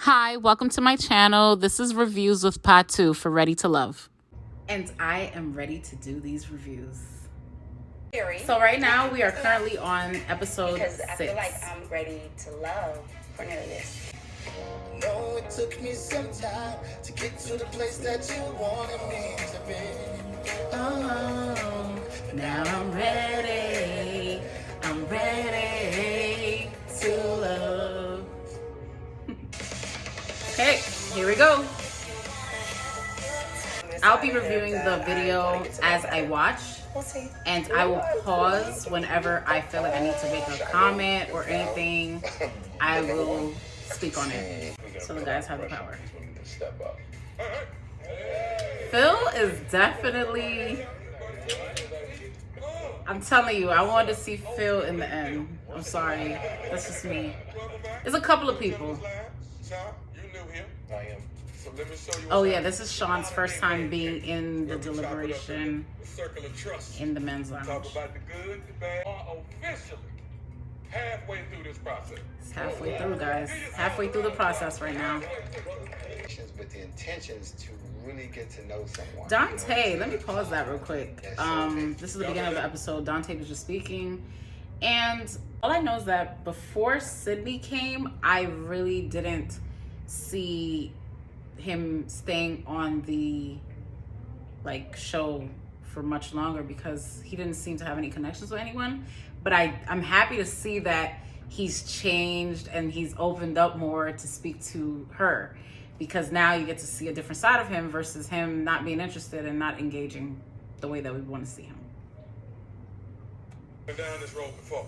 Hi, welcome to my channel. This is Reviews with Patou for Ready to Love. And I am ready to do these reviews. So right now we are currently on episode 6. I feel like I'm ready to love Cornelius. No, it took me some time to get to the place that you wanted me to be. Oh, now I'm ready. I'm ready to love. Okay, here we go. I'll be reviewing the video as I watch, and I will pause whenever I feel like I need to make a comment or anything. I will speak on it. So the guys have the power. Phil is definitely, I'm telling you, I wanted to see Phil in the end. I'm sorry, that's just me. There's a couple of people. Oh yeah, this is Sean's first time being in the deliberation in the men's lounge. It's halfway through, guys. Halfway through the process right now. With the intentions to really get to know someone. Dante, let me pause that real quick. This is the beginning of the episode. Dante was just speaking, and all I know is that before Sydney came, I really didn't see him staying on the show for much longer because he didn't seem to have any connections with anyone. But I'm happy to see that he's changed and he's opened up more to speak to her, because now you get to see a different side of him versus him not being interested and not engaging the way that we want to see him. Down this road before.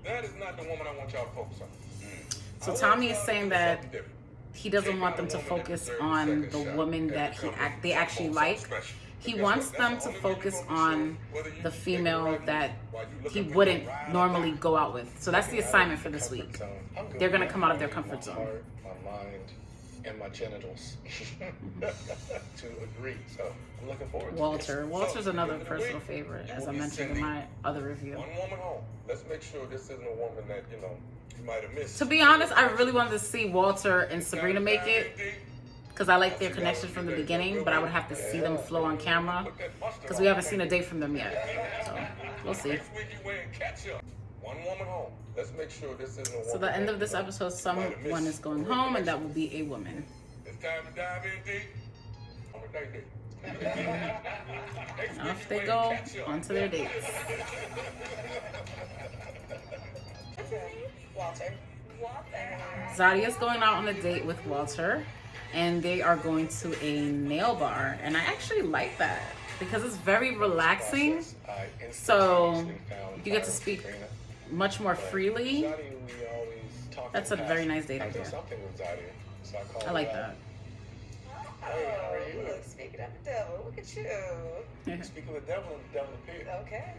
That is not the woman I want y'all to focus on. So Tommy is saying that he doesn't want them to focus on the woman that they actually like. He wants them to focus on the female that he wouldn't normally go out with. So that's the assignment for this week. They're going to come out of their comfort zone. My mind and my genitals to agree. So I'm looking forward to Walter. Walter's another personal favorite, as I mentioned in my other review. One woman home. Let's make sure this isn't a woman that, you might have missed. To be honest, I really wanted to see Walter and Sabrina make it, because I like their connection from the beginning, but I would have to see them flow on camera because we haven't seen a date from them yet. So we'll see. So the end of this episode, someone is going home, and that will be a woman. It's time to dive in deep. On a date. And off they go onto their dates. Walter. Zadia's going out on a date with Walter, and they are going to a nail bar, and I actually like that because it's very relaxing, so you get to speak much more freely. That's a very nice date idea. I like that. Oh, look, speaking of the devil, look at you. Speaking of the devil, the devil appeared. Okay.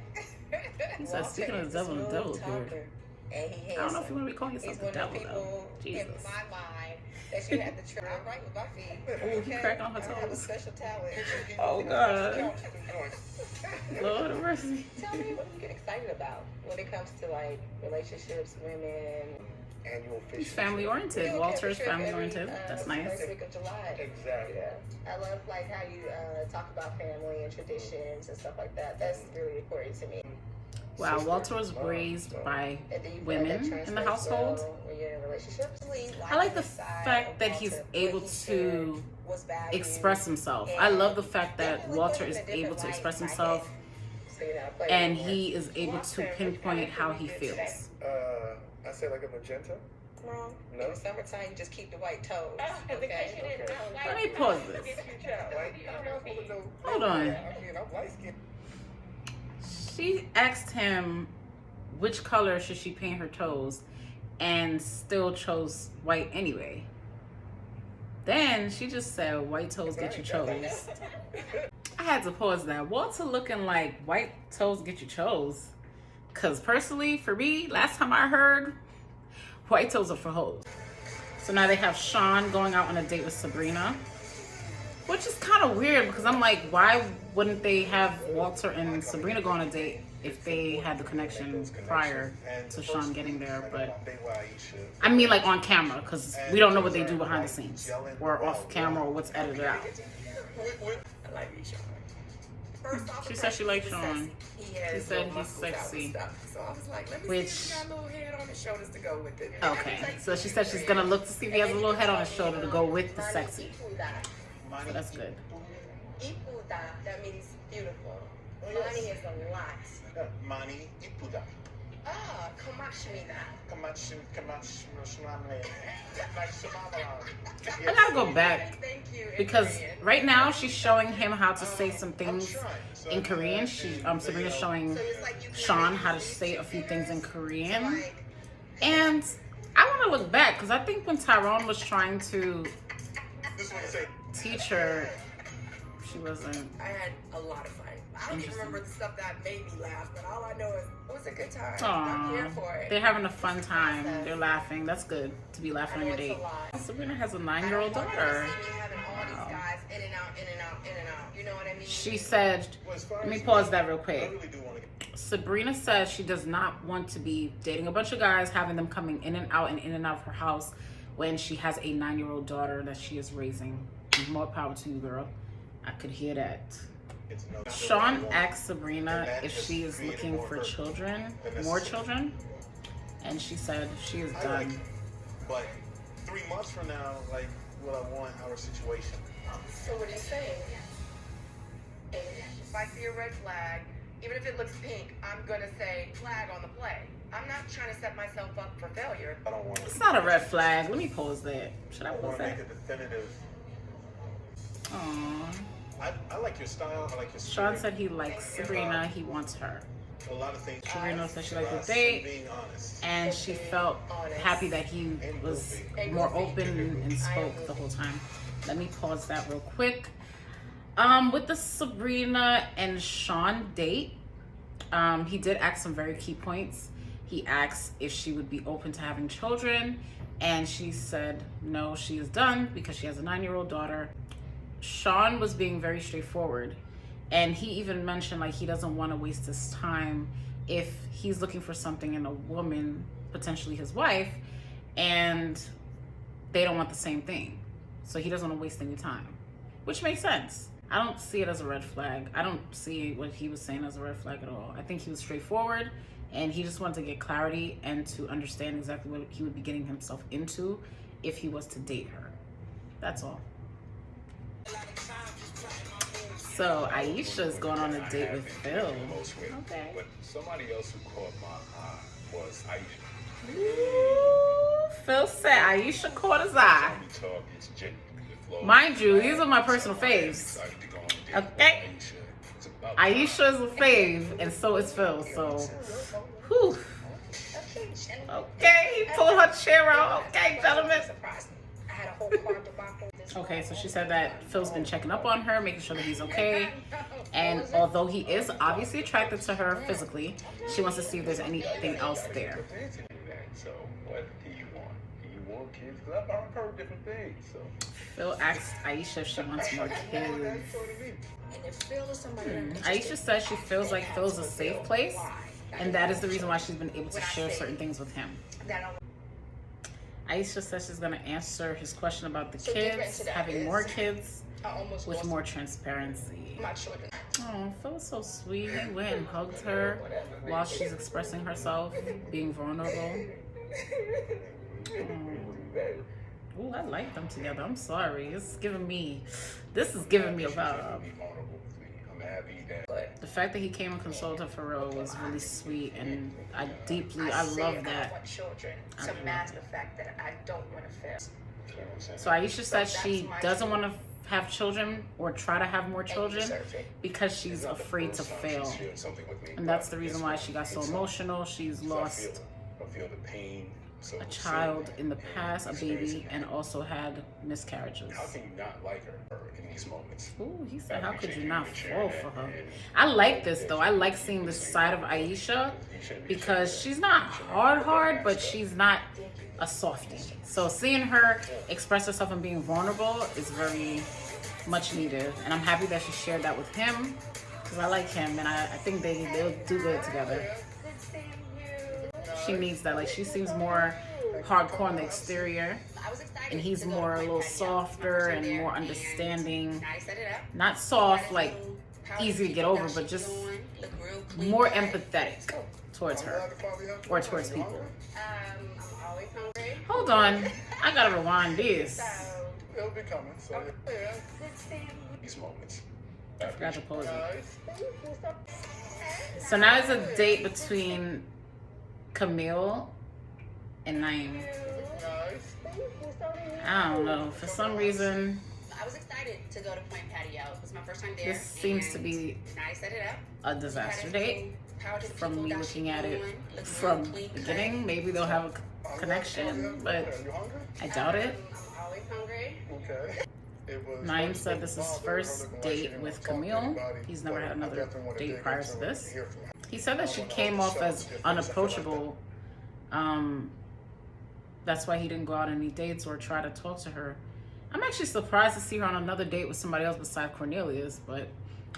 He said, speaking of the devil, the devil appeared. I don't know if you want to be calling yourself the devil, though. Jesus. In my mind, that you had to try right with my feet. Oh, he cracked on her I have a toes. special talent. Oh, God. Lord of mercy. Tell me, what do you get excited about when it comes to relationships, women? annual fish. He's family oriented. Walter's family oriented. That's nice. First week of July. Exactly. Yeah. I love how you talk about family and traditions and stuff like that. That's really important to me. Wow, Walter was raised by women in the household. When you're in relationships. I like the fact that he's able to express himself. I love the fact that Walter is able to express himself, and he is able to pinpoint how he feels. I say like a magenta. Wrong. No. In the summertime, you just keep the white toes. Okay. Let me pause this. Hold on. She asked him which color should she paint her toes, and still chose white anyway. Then she just said, white toes get you chose. I had to pause that. Walter looking like white toes get you chose. Because personally, for me, last time I heard, white toes are for hoes. So now they have Sean going out on a date with Sabrina, which is kind of weird because I'm like, why wouldn't they have Walter and Sabrina go on a date if they had the connection prior to Sean getting there, but I mean like on camera, because we don't know what they do behind the scenes or off camera or what's edited out. I like you, Sean. First off, She said she liked Sean. She said he's sexy. So I was like, let me Which, see if he got a little head on his shoulders to go with it. okay, so she said she's gonna look to see if he has a little head on his shoulder to go with the sexy. So that's good. Ipuda, that means beautiful. Money is a lot. Money, ipuda. Ah, kamashmida. I gotta go back Thank you. because right now she's showing him how to say some things in Korean. Sabrina's showing Sean how to say a few things in Korean. And I want to look back because I think when Tyrone was trying to teach her, she wasn't. I had a lot of fun. I don't even remember the stuff that made me laugh, but all I know is it was a good time. I'm here for it. They're having a fun time. They're laughing. That's good to be laughing on your date. Sabrina has a 9-year-old daughter. You know what I mean? She said, let me pause that real quick. Sabrina says she does not want to be dating a bunch of guys, having them coming in and out of her house when she has a 9-year-old daughter that she is raising. More power to you, girl. I could hear that. Sean asked Sabrina if she is looking for children, more children, and she said she is done. But 3 months from now, like, will I want our situation? So what are you saying? If I see a red flag, even if it looks pink, I'm gonna say flag on the play. I'm not trying to set myself up for failure. I don't want to. It's not a red flag. Let me pause that. Should I I pause want to that? make a definitive. Aww. I like your style. I like your. Sean spirit. said he likes Sabrina. He wants her. A lot of things. Sabrina said she liked Trust the and date, being honest. and she felt happy that he was more open and spoke the whole time. Let me pause that real quick. With the Sabrina and Sean date, he did ask some very key points. He asked if she would be open to having children, and she said no, she is done because she has a 9-year-old daughter. Sean was being very straightforward, and he even mentioned like he doesn't want to waste his time if he's looking for something in a woman, potentially his wife, and they don't want the same thing. So he doesn't want to waste any time, which makes sense. I don't see it as a red flag. I don't see what he was saying as a red flag at all. I think he was straightforward, and he just wanted to get clarity and to understand exactly what he would be getting himself into if he was to date her. That's all. So Aisha is going on a date with Phil. Okay. But somebody else who caught my eye was Aisha. Ooh, Phil said Aisha caught his eye. Mind you, these are my personal faves. Okay. Aisha is a fave, and so is Phil. So, whew. Okay, he pulled her chair out. Okay, gentlemen. Okay, so she said that Phil's been checking up on her, making sure that he's okay. And although he is obviously attracted to her physically, she wants to see if there's anything else there. So what do you want? Do you want kids? Because I've heard different things. So Phil asked Aisha if she wants more kids. Aisha says she feels like Phil's a safe place, and that is the reason why she's been able to share certain things with him. Aisha says she's going to answer his question about the kids, having more kids, with more transparency. Oh, Phil is so sweet. He went and hugged her while she's expressing herself, being vulnerable. Oh, I like them together. I'm sorry. This is giving me a vibe. The fact that he came and consoled her for real was really sweet, and I love that. So Aisha says she doesn't want to have children or try to have more children because she's afraid to fail, and that's the reason why she got so emotional. She's lost a child in the past, a baby, and also had miscarriages. how can you not like her in these moments? Ooh, he said, how could you not fall for her? I like this though. I like seeing this side of Aisha because she's not hard, but she's not a softie. So seeing her express herself and being vulnerable is very much needed. And I'm happy that she shared that with him. Because I like him, and I think they'll do good together. She needs that. Like, she seems more hardcore on the exterior, and he's more a little softer and more understanding. Not soft, like easy to get over, but just more empathetic towards her or towards people. Hold on, I gotta rewind this. It'll be coming. So yeah. These moments. I forgot to pause it. So now it's a date between Camille and Naeem. I don't know. For some reason, I was excited to go to Point Patio. It was my first time there. this seems to be I set it up. a disaster date. From me looking at it from the beginning, maybe they'll have a connection, but I doubt it. I'm always hungry. Okay. Naeem said this is his first date with Camille. He's never had another date prior to this. He said that she came off as unapproachable. That's why he didn't go out on any dates or try to talk to her. I'm actually surprised to see her on another date with somebody else besides Cornelius, but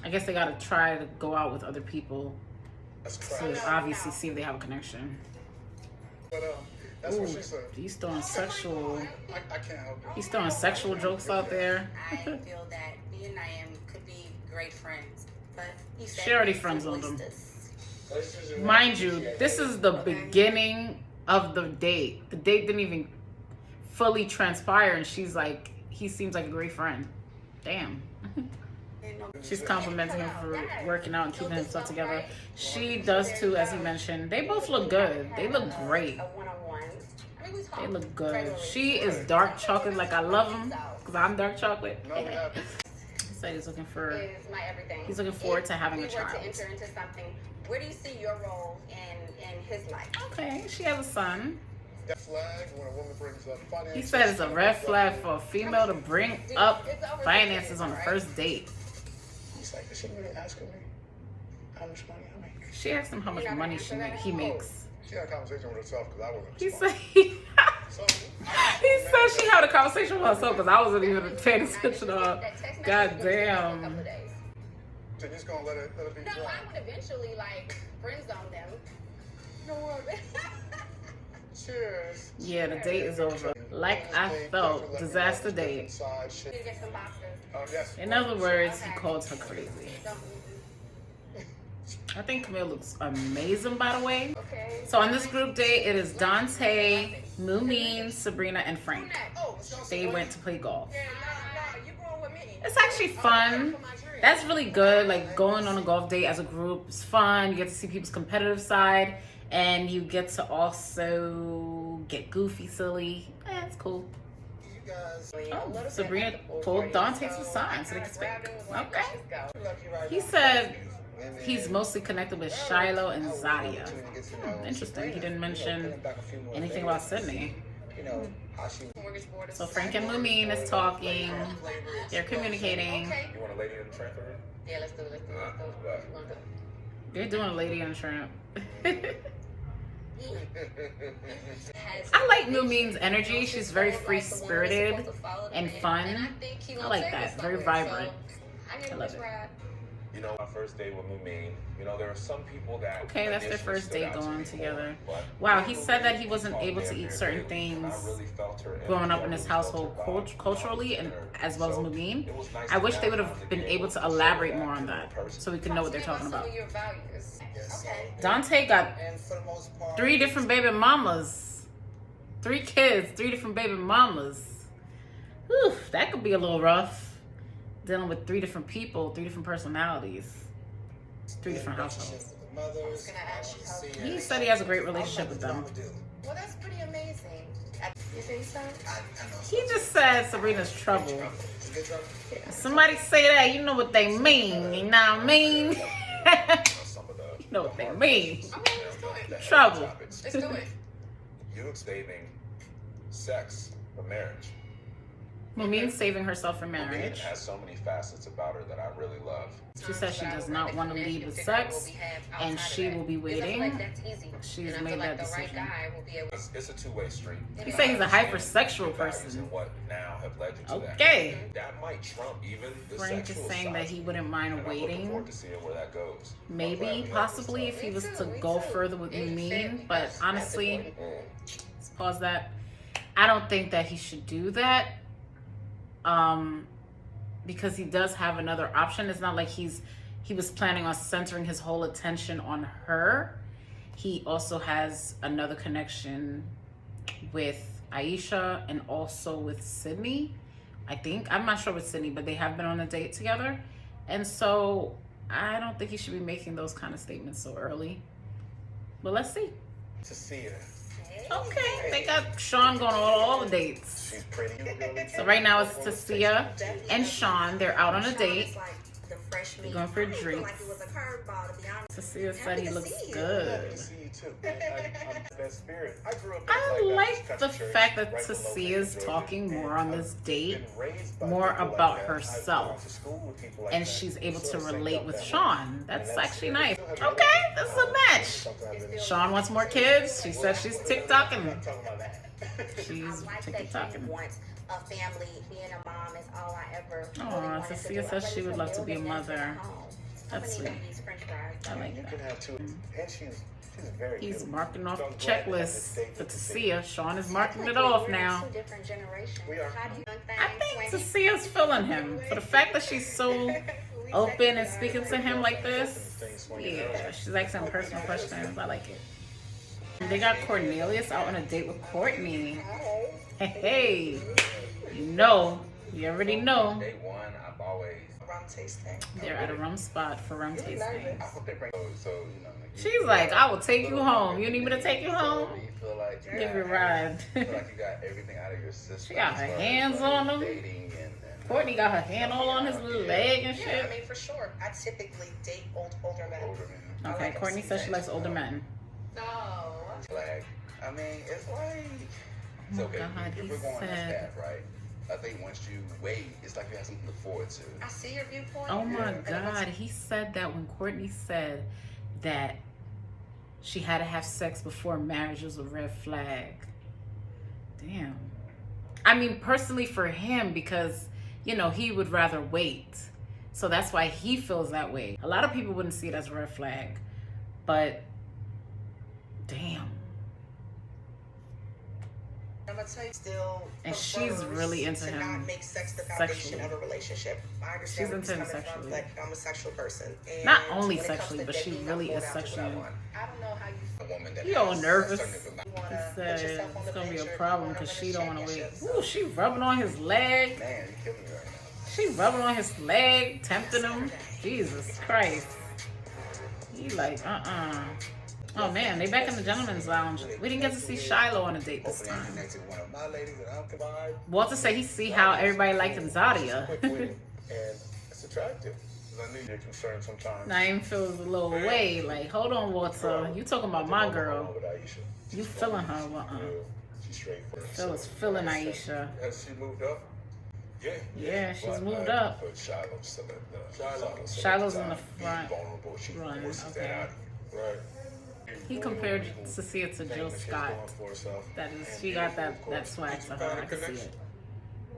I guess they gotta try to go out with other people to obviously see if they have a connection. That's what she said. He's throwing sexual. I can't help it. He's throwing sexual jokes out there. I feel that me and Naeem could be great friends, but he said She already he's friend-zoned him. us. Mind you, this is the beginning of the date. The date didn't even fully transpire, and she's like, he seems like a great friend. Damn. She's complimenting him for working out and keeping himself together. She does too, as he mentioned. They both look good. They look great. They look good. She is dark chocolate, like I love him, because I'm dark chocolate. He said he's looking forward to having a child. Where do you see your role in his life? Okay, she has a son. That flag when a woman brings up finances. He said it's a red flag for a female to bring up finances on the first date. He's like, is she really asking me how much money I make? She asked him how much money he makes. She had a conversation with herself because I wasn't. He said he said she had a conversation with herself because I wasn't even paying attention to her. God damn. So just gonna let it be. No, I would eventually like friend zone them. You know what? Cheers. Yeah, the date is over. Like I felt, disaster date. In other words, he called her crazy. I think Camille looks amazing, by the way. So on this group date, it is Dante, Mumin, Sabrina, and Frank. They went to play golf. It's actually fun. That's really good. Like going on a golf date as a group is fun. You get to see people's competitive side, and you get to also get goofy, silly. It's cool. Oh, Sabrina pulled Dante to the side so they could speak. Okay. He said he's mostly connected with Shiloh and Zadia. Interesting. He didn't mention anything about Sydney. So Frank and Mumin is talking. They're communicating. You want a lady in the tramp for her? Yeah, let's do it. They're doing a lady in a tramp. I like Mumin's energy. She's very free-spirited and fun. I like that. Very vibrant. I love it. You know, my first date with Mumin, you know, there are some people that... Okay, that's their first date going together. Wow, he said that he wasn't able to eat certain things growing up in his household culturally, and as well as Mumin. I wish they would have been able to elaborate more on that so we could know what they're talking about. Dante got 3 different baby mamas. 3 kids, 3 different baby mamas. Whew, that could be a little rough. Dealing with 3 different people, 3 different personalities, 3 different households. He said he has a great relationship with them. Well, that's pretty amazing. You think so? He just said Sabrina's trouble. If somebody say that, you know what they mean. You know what I mean? You know what they mean. Trouble. Let's do it. You saving sex for marriage. Mumin's saving herself for Mumin marriage. has so many facets about her that I really love. She says she does not want to lead with sex, and she will be waiting. She's made that decision. It's a two-way street. He said he's a hypersexual person. And what now have led you to Okay. That might trump even the Frank is sexual saying side. that he wouldn't mind And I'm looking waiting. forward to seeing where that goes. Maybe, possibly, if he was to go further with Mumin. But honestly, let's pause that. I don't think that he should do that. Because he does have another option. It's not like he was planning on centering his whole attention on her. He also has another connection with Aisha and also with Sydney. I think, I'm not sure with Sydney, but they have been on a date together. And so I don't think he should be making those kind of statements so early. But let's see. To see her. Okay, they got Sean going on all the dates. She's pretty. So right now it's Tasia and Sean. They're out on a date. They're going for drinks. Tasia said he looks good. I like the fact that Tasia's talking more on this date, more about herself, and she's able to relate with Sean. That's actually nice. Okay, this is a match. Sean wants more kids. She says she's TikToking. She's TikToking. A family, being a mom is all I ever. Oh, Tasia says she would love to be a mother. That's sweet. I like that. And she's very He's marking off the checklist for Tasia. Sean is marking it off now. I think Tasia's feeling him. For the fact that she's so open and speaking to him like this, yeah, she's asking personal questions. I like it. They got Cornelius out on a date with Courtney. Hey, you already know. Day one, I've always Rum tasting. They're at a rum spot for rum tasting. I hope they bring so She's like, I will take you home. You need me to take you home? You feel like Give you a ride. you feel like you got everything out of your system. She got her hands on him. Dating and Courtney got her hand all on his little leg and Yeah, shit. I mean, for sure. I typically date older men. older men. Okay, Courtney says she likes older men. No. Flag. I mean, it's like it's Oh okay. God, if he we're going on said- that path, right? I think once you wait, it's like you have something to look forward to. I see your viewpoint. Oh my And it was- God, he said that when Courtney said that she had to have sex before marriage was a red flag. Damn. I mean, personally for him, because, he would rather wait. So that's why he feels that way. A lot of people wouldn't see it as a red flag, but damn. I'm gonna tell you, still. And she's prefers really into to him not make sex the foundation sexually. of a relationship. I understand She's where into him he's coming sexually. from. Like, I'm a sexual person. And Not only when it comes sexually, to but she dating, really I'm is going out to sexually. that one. I don't know how you A woman that He all has nervous. a certain amount- You He wanna put said yourself on it's the gonna be a picture, problem you because wanna she don't want to wait. championship, Ooh, she rubbing on his leg. Man, you killing me right now. She rubbing on his leg, tempting him. Jesus Christ. He like, Oh man, they back in the gentleman's lounge. We didn't get to see Shiloh on a date this Hopefully, I'm time. connected with one of my ladies that I'm combined. Walter said he see how everybody liked Zadia. And it's attractive. 'Cause I knew you're concerned sometimes. Naeem feels a little way. Like, hold on, Walter. You talking about my girl. You feeling her. She's straightforward. Phil is feeling Aisha. Has she moved up? Yeah. Yeah, she's But moved I up. put Shiloh still at the Shiloh's in the Being front. vulnerable. She Run, forces okay. that out of you. Right. He compared Cecilia to Jill Scott. That is, she got that swag to her. I can see it.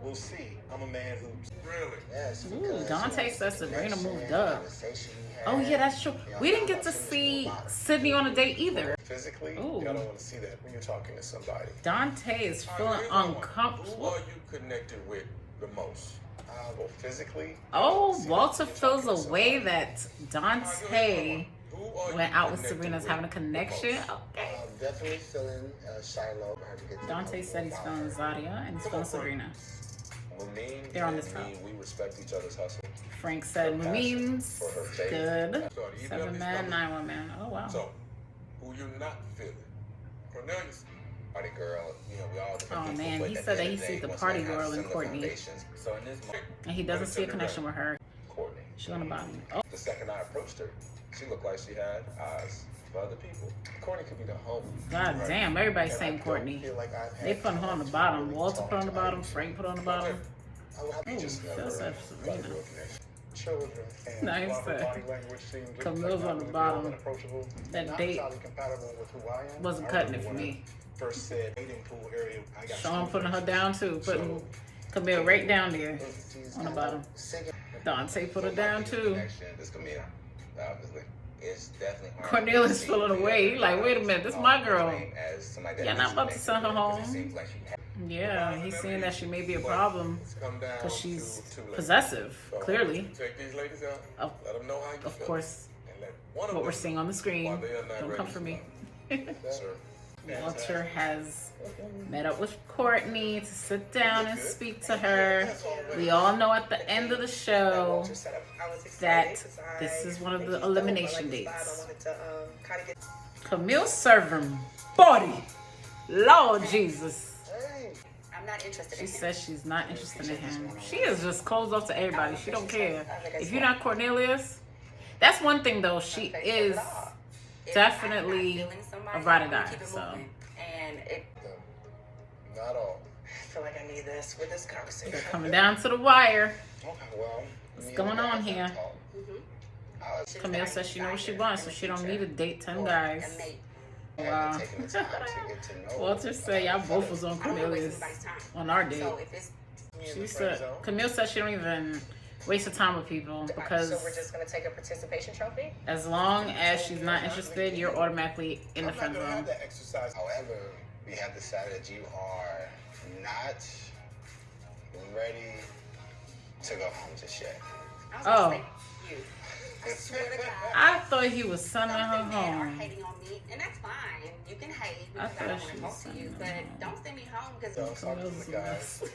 We'll see. I'm a man who really. Yes, Ooh, Dante says Sabrina moved up. Oh yeah, that's true. We didn't get to see Sydney on a date either. Physically, Ooh. I don't want to see that when you're talking to somebody. Dante is feeling Who uncomfortable. are you connected with the most? Well, physically. Oh, Walter feels a way that Dante went out with Sabrina's having a connection. Okay. Definitely feeling Shiloh. I had to get to Dante know said he's about feeling her. Zadia and he's feeling Sabrina. Mumin They're on and this top. me, we respect each other's hustle. Frank said Mumin's For her faith. good. So, do you know 7 these man, numbers? 9 women. Oh wow. So, who you not feeling? Cornelius. Party girl, we all different Oh people, man, but he at said the that end he of sees the day, once party we have girl in similar Courtney. foundations, so in this moment, And he doesn't see a connection with her. Courtney. She's on the bottom. Oh, The second I approached her, she looked like she had eyes for other people. Courtney could be the homie. God damn, everybody's saying Courtney. Feel like I've had They put her on the time to bottom. really Walter talk put on the to bottom. Aisha. Frank put on the bottom. You just Ooh, never that's thought Serena. you were connected. Children and Nice. While her body language seems Camille's on the bottom. approachable, That not date entirely compatible with who I am. wasn't I cutting remember it for when I me. First said dating pool area. I got Sean school putting her friends. down too, putting Camille right down there on the bottom. Dante put her down too. It's Camille, obviously. It's definitely hard. Cornelius feeling away. He like, wait a minute, this is my girl. You're not about to send her home. Yeah, he's saying that she may be a problem because she's possessive, clearly. Take these ladies out. Let them know how you Of feel. course, And let one of what we're them seeing on the screen. while they are not Don't ready come to for me. love. Sir. Walter has met up with Courtney to sit down and speak to her. We all know at the end of the show that this is one of the elimination dates. Camille serving body. Lord Jesus. I'm not interested She in him. says she's not interested in him. She is just closed off to everybody. She don't care. If you're not Cornelius, that's one thing though. She is definitely a ride or die. So And it, Not all. I feel like I need this with this conversation. they're coming down to the wire. Okay, well. What's going on here? should Camille have says she knows what she desires wants, in so the she don't future. need to date 10 Or guys. a mate. Wow. Taking the time to get to know. Walter said y'all both was on I don't wanna waste Cornelius anybody's time. on our date. So if it's She said Camille said she don't even waste her time with people because So we're just gonna take a participation trophy? as long as she's not interested, you're automatically in the I'm not friend gonna have zone. that exercise. However, we have decided that you are not ready to go home just yet. I was gonna Oh. say you. I swear to God. I thought he was sending her Some men are home. hating on me, and that's fine. You can hate I because I thought don't she want to was talk to you, sending but her home. don't send me home because So I was talking to Camille's the a guys, mess.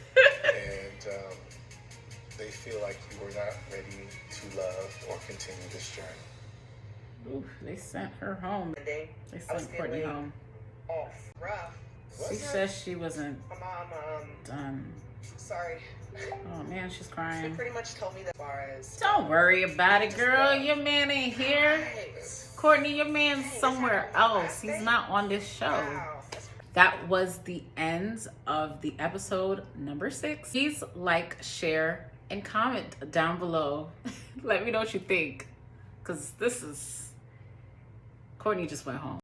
and they feel like you were not ready to love or continue this journey. Ooh, they sent her home. Monday, They I was sent Courtney feeling home. off, rough. She says she wasn't My mom, done. sorry. Oh man, she's She crying. pretty much told me that as far as Don't worry about it, girl. Your man ain't here. Courtney, your man's somewhere else. He's not on this show. Wow. That was the end of the episode number 6. Please like, share, and comment down below. Let me know what you think. Because this is... Courtney just went home.